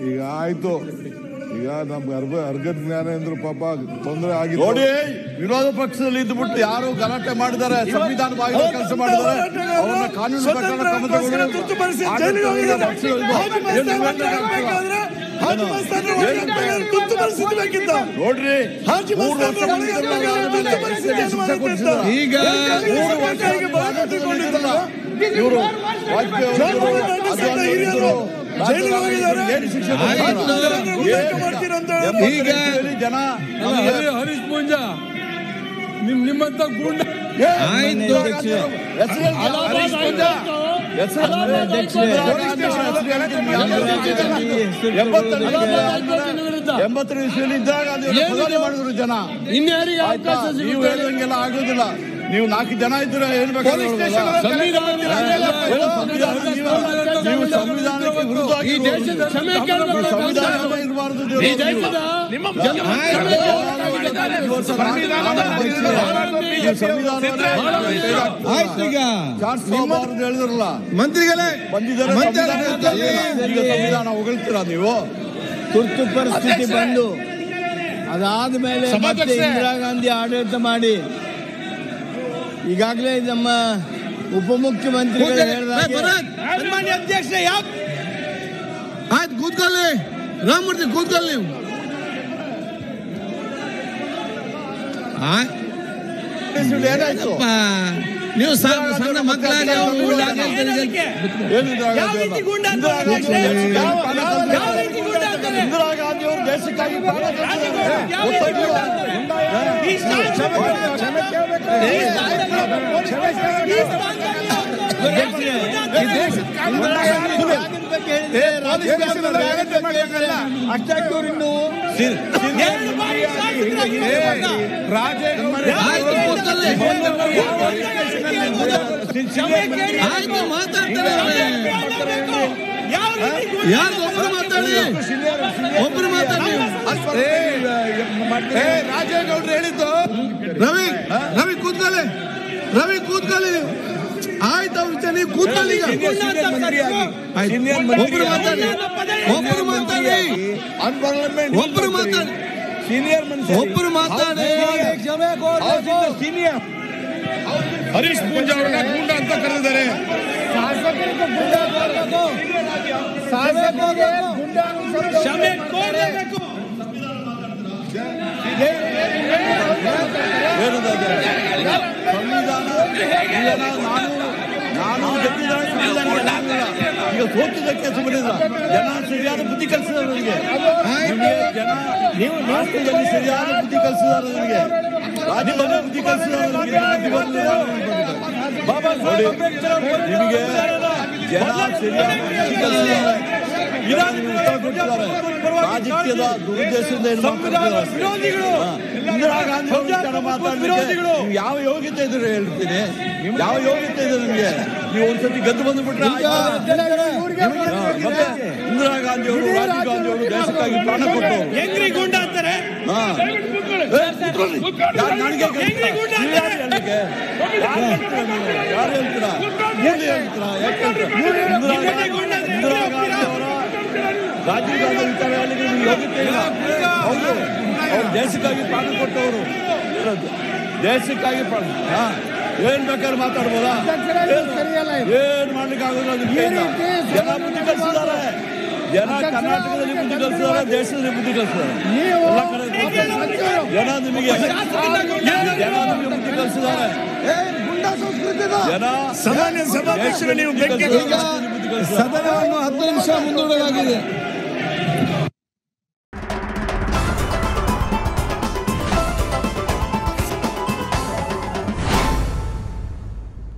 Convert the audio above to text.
ಈಗ ಆಯ್ತು, ಈಗ ನಮ್ಗೆ ಅರ್ಘ ಜ್ಞಾನೇಂದ್ರ ಪಾಪ ತೊಂದರೆ ಆಗಿದೆ ನೋಡಿ. ವಿರೋಧ ಪಕ್ಷದಲ್ಲಿ ಇದ್ದುಬಿಟ್ಟು ಯಾರು ಗಲಾಟೆ ಮಾಡಿದ್ದಾರೆ, ಸಂವಿಧಾನ ಬಾಹಿರ ಕೆಲಸ ಮಾಡಿದ್ದಾರೆ, ಅವರನ್ನ ಕಾನೂನು ಪ್ರಕಾರ ಕ್ರಮ ನೋಡ್ರಿ. ಈಗ ಇವರು ವಾಜಪೇಯಿ ಈಗ ಜನ ಹರೀಶ್ ಪೂಂಜಾ ನಿಮ್ಮಂತ ಗೂಂಡ ಎಂಬತ್ತರ ಇಸ್ವಿಯಲ್ಲಿ ಇಂದಿರಾ ಗಾಂಧಿ ಮಾಡಿದ್ರು ಜನ. ನೀವು ಹೇಳಿದಂಗೆಲ್ಲ ಆಗೋದಿಲ್ಲ. ನೀವು 4 ಜನ ಇದ್ರೆ ಹೇಳ್ಬೇಕು. ನೀವು ಸಂವಿಧಾನಕ್ಕೆ ವಿರುದ್ಧವಾಗಿ ಸಂವಿಧಾನ ಇರಬಾರ್ದು. ಹೇಳಿದ್ರಲ್ಲ ಮಂತ್ರಿಗಳೇ ಬಂದಿದ್ದಾರೆ, ಸಂವಿಧಾನ ಹೊಗಳ್ತೀರಾ ನೀವು? ತುರ್ತು ಪರಿಸ್ಥಿತಿ ಬಂದು ಅದಾದ ಮೇಲೆ ಮತ್ತೆ ಇಂದಿರಾ ಗಾಂಧಿ ಆಡಳಿತ ಮಾಡಿ ಈಗಾಗಲೇ ನಮ್ಮ ಉಪಮುಖ್ಯಮಂತ್ರಿಗಳು ಸನ್ಮಾನ್ಯ ಅಧ್ಯಕ್ಷ ಆಯ್ತು ಕೂತ್ಕೊಳ್ಳಿ, ರಾಮಮೂರ್ತಿ ಕೂತ್ಕೊಳ್ಳಿ. ಏನಾಯ್ತು? ನೀವು ಸಣ್ಣ ಮಕ್ಕಳಾಗಿ ಇಂದಿರಾ ಗಾಂಧಿ ಅವರು ದೇಶಕ್ಕಾಗಿ ಒಬ್ಬರು ಮಾತಾಡಿ ರಾಜೇಗೌಡರು ಹೇಳಿದ್ದು. ರವಿ ಕೂತ್ಕೊಳ್ಳಿ, ರವಿ ಕೂತ್ಕೊಳ್ಳಿ. ಆಯ್ತು, ಅವ್ರು ನೀವು ಕೂತ್ಕೊಳ್ಳಿ. ಒಬ್ಬರು ಮಾತಾಡಿ, ಒಬ್ಬರು ಮಾತಾಡಿ, ಒಬ್ಬರು ಮಾತಾಡಿ, ಒಬ್ಬರು ಮಾತಾಡಿ. ಹರೀಶ್ ಪೂಂಜಾ ಅವರನ್ನ ಗೂಂಡ ಅಂತ ಕರೆದಿದ್ದಾರೆ. ಈಗ ಸೋತಿದ್ದಕ್ಕೆ ಸುಮ್ಮನಿಲ್ಲ. ಜನ ಸರಿಯಾದ ಬುದ್ಧಿ ಕಲಿಸಿದಾರೆ ನನಗೆ. ನೀವು ರಾಷ್ಟ್ರದಲ್ಲಿ ಸರಿಯಾದ ಬುದ್ಧಿ ಕಲಿಸಿದಾರೆ ನನಗೆ, ರಾಜ್ಯದಲ್ಲಿ ಬುದ್ಧಿ ಕಲಿಸಿದಾರೆ ನನಗೆ. ನಿಮಗೆ ಜನ ಸರಿಯಾದ ಬುದ್ಧಿ ಕಲಿಸಿದ್ದಾರೆ, ರಾಜಕೀಯದ ದುರುದ್ದೇಶದಿಂದ ಇಂದಿರಾ ಗಾಂಧಿ ವಿಚಾರ ಮಾತಾಡಲಿಕ್ಕೆ ಯಾವ ಯೋಗ್ಯತೆ ಇದ್ರೆ ಹೇಳ್ತೀನಿ, ಯಾವ ಯೋಗ್ಯತೆ ಇದೆ ನಿಮಗೆ? ನೀವು ಒಂದ್ಸತಿ ಗೆದ್ದು ಬಂದುಬಿಟ್ರೆ ಇಂದಿರಾ ಗಾಂಧಿ ಅವರು, ರಾಜೀವ್ ಗಾಂಧಿ ಅವರು ದೇಶಕ್ಕಾಗಿ ಪ್ರಾಣ ಕೊಟ್ಟು ಅಂತಾರೆ. ಯಾರು ಹೇಳ್ತೀರಾ? ಇಂದಿರಾ ಗಾಂಧಿ ಅವರ, ರಾಜೀವ್ ಗಾಂಧಿ ವಿಚಾರ ಹೇಳಲಿಕ್ಕೆ ನಿಮ್ಗೆ ಯೋಗ್ಯತೆ ಇಲ್ಲ. ಹೌದು, ಅವ್ರು ದೇಶಕ್ಕಾಗಿ ಪ್ರಾಣ ಕೊಟ್ಟವರು, ದೇಶಕ್ಕಾಗಿ ಪ್ರಾಣ. ಏನ್ ಬೇಕಾದ್ರೆ ಮಾತಾಡ್ಬೋದಾ? ಏನ್ ಮಾಡ್ಲಿಕ್ಕೆ ಆಗೋದಿಲ್ಲ. ಜನ ಬುದ್ಧಿ ಕಲಿಸಿದ್ದಾರೆ, ಜನ ಕರ್ನಾಟಕದಲ್ಲಿ ಬುದ್ಧಿ ಕಲಿಸಿದ್ದಾರೆ, ದೇಶದಲ್ಲಿ ಬುದ್ಧಿ ಕಲಿಸಿದ್ದಾರೆ. ಜನ ನಿಮಗೆ ಬುದ್ಧಿ ಕಲಿಸಿದ್ದಾರೆ. ಜನ ಸಾಮಾನ್ಯ ಸಭಾಧ್ಯಕ್ಷರು ನೀವು ಸದನವನ್ನು 10 ನಿಮಿಷ ಮುಂದೂಡಲಾಗಿದೆ.